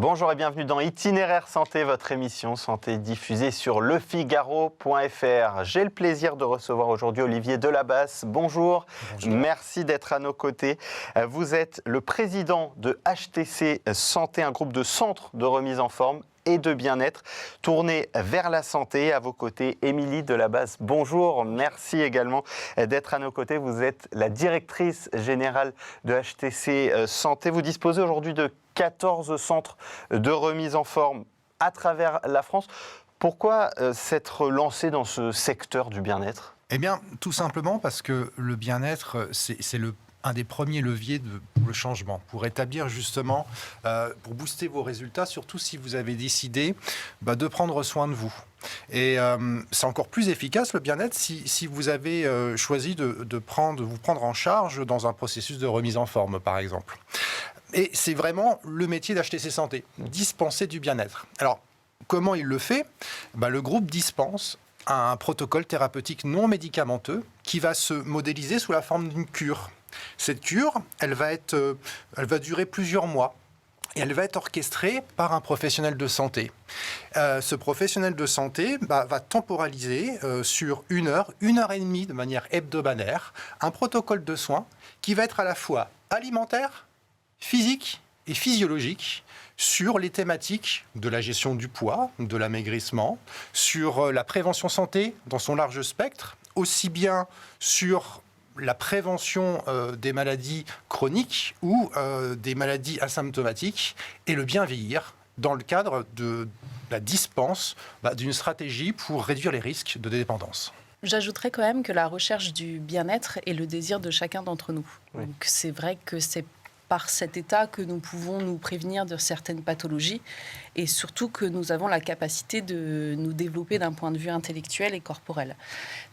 Bonjour et bienvenue dans Itinéraire Santé, votre émission santé diffusée sur lefigaro.fr. J'ai le plaisir de recevoir aujourd'hui Olivier Delabasse. Bonjour. Merci d'être à nos côtés. Vous êtes le président de HTC Santé, un groupe de centres de remise en forme et de bien-être tourné vers la santé. À vos côtés, Émilie Delabasse. Bonjour, merci également d'être à nos côtés. Vous êtes la directrice générale de HTC Santé. Vous disposez aujourd'hui de 14 centres de remise en forme à travers la France. Pourquoi s'être lancé dans ce secteur du bien-être ? Eh bien, tout simplement parce que le bien-être, c'est un des premiers leviers pour le changement, pour établir justement, pour booster vos résultats, surtout si vous avez décidé de prendre soin de vous. Et c'est encore plus efficace le bien-être si vous avez choisi de vous prendre en charge dans un processus de remise en forme, par exemple. Et c'est vraiment le métier d'HTC Santé, dispenser du bien-être. Alors, comment il le fait ? Le groupe dispense un protocole thérapeutique non médicamenteux qui va se modéliser sous la forme d'une cure. Cette cure, elle va durer plusieurs mois. Et elle va être orchestrée par un professionnel de santé. Ce professionnel de santé va temporaliser sur 1 heure, 1 heure et demie de manière hebdomadaire, un protocole de soins qui va être à la fois alimentaire, physique et physiologique sur les thématiques de la gestion du poids, de l'amaigrissement, sur la prévention santé dans son large spectre, aussi bien sur la prévention des maladies chroniques ou des maladies asymptomatiques et le bien vieillir dans le cadre de la dispense d'une stratégie pour réduire les risques de dépendance. J'ajouterais quand même que la recherche du bien-être est le désir de chacun d'entre nous. Oui. Donc c'est vrai que c'est par cet état que nous pouvons nous prévenir de certaines pathologies et surtout que nous avons la capacité de nous développer d'un point de vue intellectuel et corporel.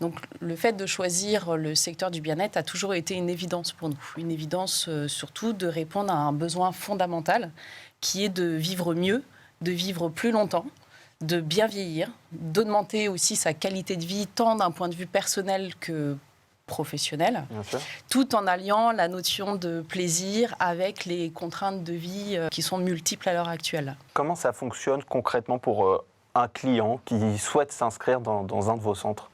Donc le fait de choisir le secteur du bien-être a toujours été une évidence pour nous. Une évidence surtout de répondre à un besoin fondamental qui est de vivre mieux, de vivre plus longtemps, de bien vieillir, d'augmenter aussi sa qualité de vie tant d'un point de vue personnel que professionnel, tout en alliant la notion de plaisir avec les contraintes de vie qui sont multiples à l'heure actuelle. Comment ça fonctionne concrètement pour un client qui souhaite s'inscrire dans un de vos centres ?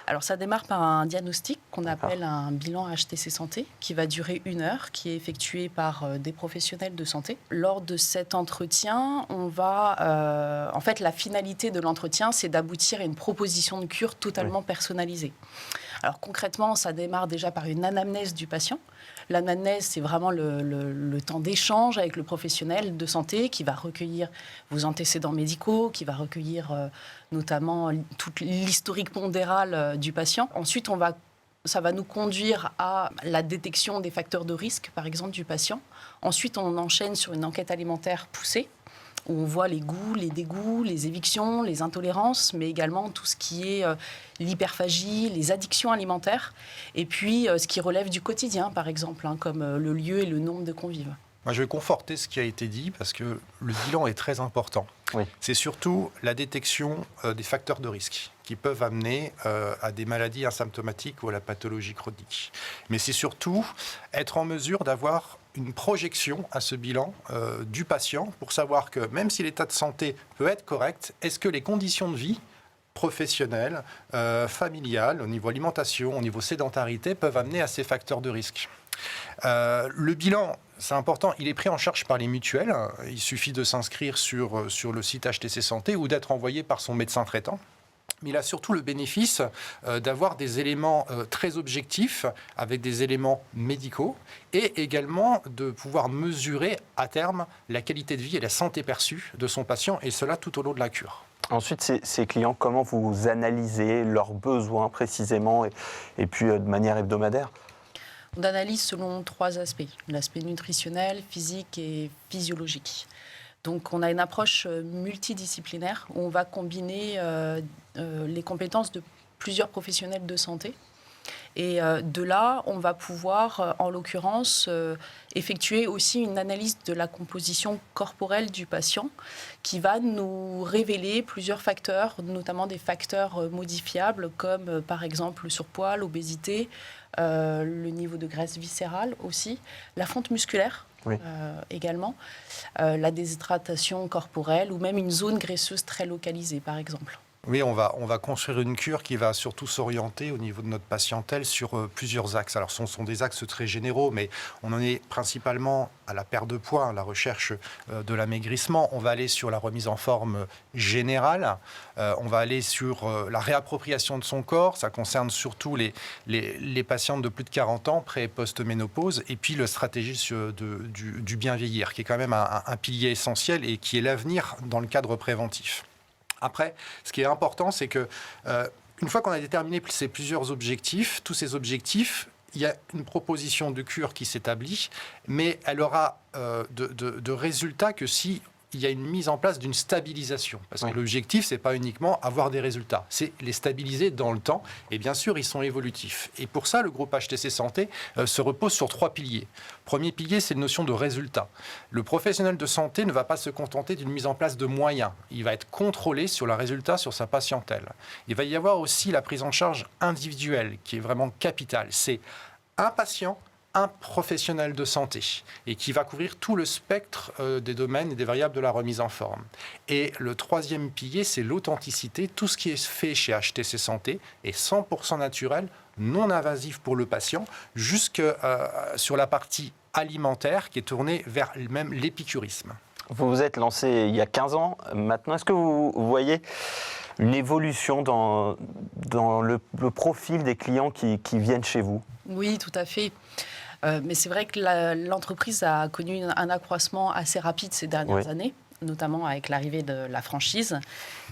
Alors ça démarre par un diagnostic qu'on appelle un bilan HTC Santé qui va durer 1 heure, qui est effectué par des professionnels de santé. Lors de cet entretien, on va... en fait, la finalité de l'entretien, c'est d'aboutir à une proposition de cure totalement personnalisée. Alors concrètement, ça démarre déjà par une anamnèse du patient. L'anamnèse, c'est vraiment le temps d'échange avec le professionnel de santé qui va recueillir vos antécédents médicaux, qui va recueillir notamment tout l'historique pondéral du patient. Ensuite, ça va nous conduire à la détection des facteurs de risque, par exemple, du patient. Ensuite, on enchaîne sur une enquête alimentaire poussée, où on voit les goûts, les dégoûts, les évictions, les intolérances, mais également tout ce qui est l'hyperphagie, les addictions alimentaires, et puis ce qui relève du quotidien, par exemple, comme le lieu et le nombre de convives. Moi, je vais conforter ce qui a été dit, parce que le bilan est très important. Oui. C'est surtout la détection des facteurs de risque qui peuvent amener à des maladies asymptomatiques ou à la pathologie chronique. Mais c'est surtout être en mesure d'avoir une projection à ce bilan du patient pour savoir que même si l'état de santé peut être correct, est-ce que les conditions de vie professionnelles, familiales, au niveau alimentation, au niveau sédentarité, peuvent amener à ces facteurs de risque. Le bilan, c'est important, il est pris en charge par les mutuelles. Il suffit de s'inscrire sur le site HTC Santé ou d'être envoyé par son médecin traitant. Mais il a surtout le bénéfice d'avoir des éléments très objectifs avec des éléments médicaux et également de pouvoir mesurer à terme la qualité de vie et la santé perçue de son patient et cela tout au long de la cure. Ensuite, ces clients, comment vous analysez leurs besoins précisément et puis de manière hebdomadaire ? On analyse selon 3 aspects, l'aspect nutritionnel, physique et physiologique. Donc on a une approche multidisciplinaire où on va combiner les compétences de plusieurs professionnels de santé. Et de là, on va pouvoir, en l'occurrence, effectuer aussi une analyse de la composition corporelle du patient qui va nous révéler plusieurs facteurs, notamment des facteurs modifiables comme par exemple le surpoids, l'obésité, le niveau de graisse viscérale aussi, la fonte musculaire. Oui. Également, la déshydratation corporelle ou même une zone graisseuse très localisée, par exemple. Oui, on va construire une cure qui va surtout s'orienter au niveau de notre patientèle sur plusieurs axes. Alors, ce sont des axes très généraux, mais on en est principalement à la perte de poids, à la recherche de l'amaigrissement. On va aller sur la remise en forme générale. On va aller sur la réappropriation de son corps. Ça concerne surtout les patientes de plus de 40 ans, pré- et post-ménopause. Et puis, la stratégie du bien vieillir, qui est quand même un pilier essentiel et qui est l'avenir dans le cadre préventif. Après, ce qui est important, c'est que une fois qu'on a déterminé ces plusieurs objectifs, tous ces objectifs, il y a une proposition de cure qui s'établit, mais elle aura de résultats que si il y a une mise en place d'une stabilisation. Parce que l'objectif, ce n'est pas uniquement avoir des résultats, c'est les stabiliser dans le temps. Et bien sûr, ils sont évolutifs. Et pour ça, le groupe HTC Santé se repose sur 3 piliers. Premier pilier, c'est la notion de résultat. Le professionnel de santé ne va pas se contenter d'une mise en place de moyens. Il va être contrôlé sur le résultat, sur sa patientèle. Il va y avoir aussi la prise en charge individuelle, qui est vraiment capitale. C'est un patient, un professionnel de santé et qui va couvrir tout le spectre des domaines et des variables de la remise en forme. Et le troisième pilier, c'est l'authenticité. Tout ce qui est fait chez HTC Santé est 100% naturel, non invasif pour le patient, jusque sur la partie alimentaire qui est tournée vers même l'épicurisme. Vous vous êtes lancé il y a 15 ans. Maintenant, est-ce que vous voyez une évolution dans le profil des clients qui viennent chez vous? Oui, tout à fait. Mais c'est vrai que l'entreprise a connu un accroissement assez rapide ces dernières années, notamment avec l'arrivée de la franchise.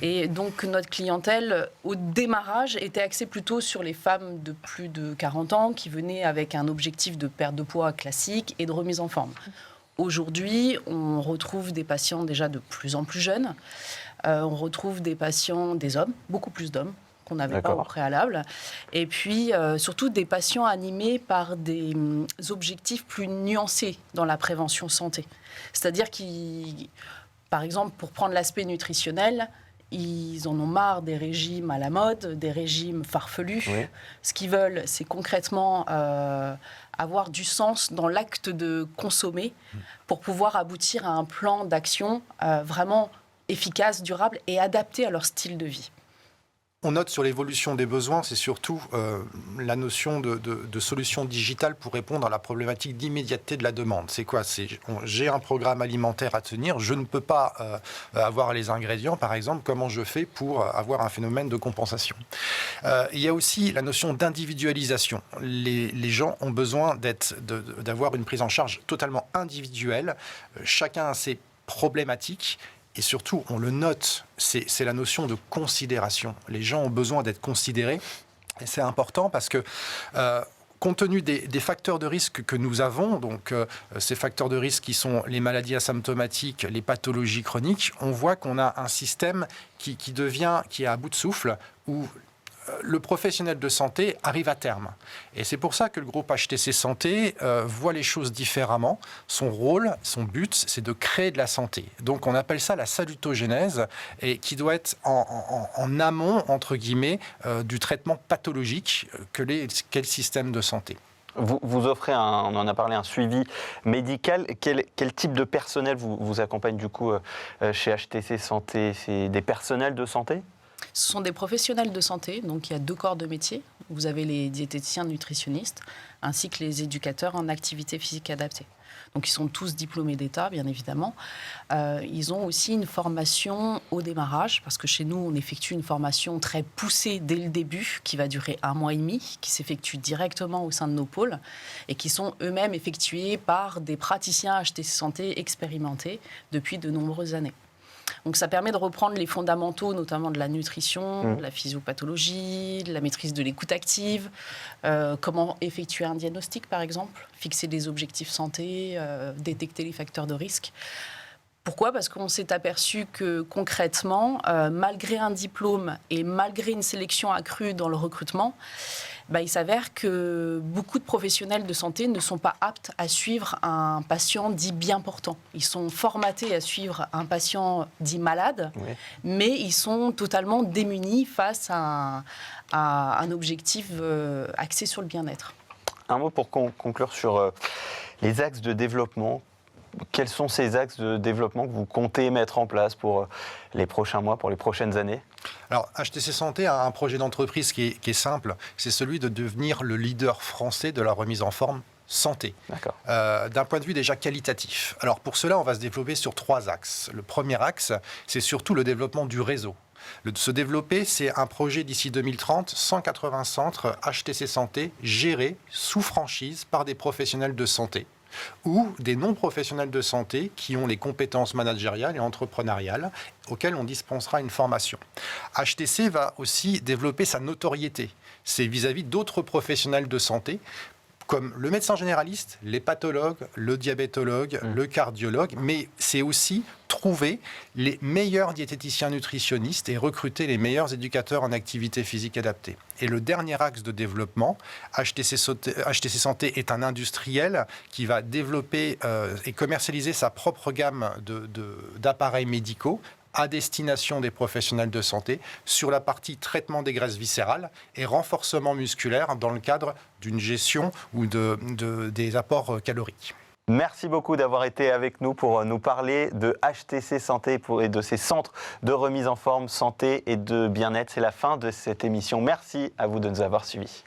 Et donc, notre clientèle, au démarrage, était axée plutôt sur les femmes de plus de 40 ans qui venaient avec un objectif de perte de poids classique et de remise en forme. Aujourd'hui, on retrouve des patients déjà de plus en plus jeunes. On retrouve des patients, des hommes, beaucoup plus d'hommes, qu'on n'avait pas au préalable. Et puis, surtout des patients animés par des objectifs plus nuancés dans la prévention santé. C'est-à-dire qu'ils, par exemple, pour prendre l'aspect nutritionnel, ils en ont marre des régimes à la mode, des régimes farfelus. Oui. Ce qu'ils veulent, c'est concrètement avoir du sens dans l'acte de consommer pour pouvoir aboutir à un plan d'action vraiment efficace, durable et adapté à leur style de vie. On note sur l'évolution des besoins, c'est surtout la notion de solution digitale pour répondre à la problématique d'immédiateté de la demande. C'est quoi? J'ai un programme alimentaire à tenir, je ne peux pas avoir les ingrédients, par exemple, comment je fais pour avoir un phénomène de compensation? Il y a aussi la notion d'individualisation. Les gens ont besoin d'avoir une prise en charge totalement individuelle. Chacun a ses problématiques. Et surtout, on le note, c'est la notion de considération. Les gens ont besoin d'être considérés. Et c'est important parce que, compte tenu des facteurs de risque que nous avons, donc ces facteurs de risque qui sont les maladies asymptomatiques, les pathologies chroniques, on voit qu'on a un système qui est à bout de souffle, où le professionnel de santé arrive à terme. Et c'est pour ça que le groupe HTC Santé voit les choses différemment. Son rôle, son but, c'est de créer de la santé. Donc on appelle ça la salutogénèse, et qui doit être en amont, entre guillemets, du traitement pathologique qu'est le système de santé. Vous offrez, on en a parlé, un suivi médical. Quel type de personnel vous accompagne du coup chez HTC Santé? C'est des personnels de santé? Ce sont des professionnels de santé, donc il y a 2 corps de métier. Vous avez les diététiciens nutritionnistes, ainsi que les éducateurs en activité physique adaptée. Donc ils sont tous diplômés d'État, bien évidemment. Ils ont aussi une formation au démarrage, parce que chez nous, on effectue une formation très poussée dès le début, qui va durer 1 mois et demi, qui s'effectue directement au sein de nos pôles, et qui sont eux-mêmes effectués par des praticiens HTC Santé expérimentés depuis de nombreuses années. Donc ça permet de reprendre les fondamentaux, notamment de la nutrition, de la physiopathologie, de la maîtrise de l'écoute active, comment effectuer un diagnostic par exemple, fixer des objectifs santé, détecter les facteurs de risque. Pourquoi ? Parce qu'on s'est aperçu que concrètement, malgré un diplôme et malgré une sélection accrue dans le recrutement, il s'avère que beaucoup de professionnels de santé ne sont pas aptes à suivre un patient dit bien portant. Ils sont formatés à suivre un patient dit malade, mais ils sont totalement démunis face à un objectif axé sur le bien-être. Un mot pour conclure sur les axes de développement. quels sont ces axes de développement que vous comptez mettre en place pour les prochains mois, pour les prochaines années? Alors, HTC Santé a un projet d'entreprise qui est simple, c'est celui de devenir le leader français de la remise en forme santé, d'un point de vue déjà qualitatif. Alors pour cela, on va se développer sur 3 axes. Le premier axe, c'est surtout le développement du réseau. Se développer, c'est un projet d'ici 2030, 180 centres HTC Santé gérés sous franchise par des professionnels de santé ou des non-professionnels de santé qui ont les compétences managériales et entrepreneuriales auxquelles on dispensera une formation. HTC va aussi développer sa notoriété. C'est vis-à-vis d'autres professionnels de santé comme le médecin généraliste, les pathologues, le diabétologue, le cardiologue, mais c'est aussi trouver les meilleurs diététiciens nutritionnistes et recruter les meilleurs éducateurs en activité physique adaptée. Et le dernier axe de développement, HTC Santé est un industriel qui va développer et commercialiser sa propre gamme d'appareils médicaux à destination des professionnels de santé sur la partie traitement des graisses viscérales et renforcement musculaire dans le cadre d'une gestion ou des apports caloriques. Merci beaucoup d'avoir été avec nous pour nous parler de HTC Santé et de ces centres de remise en forme santé et de bien-être. C'est la fin de cette émission. Merci à vous de nous avoir suivis.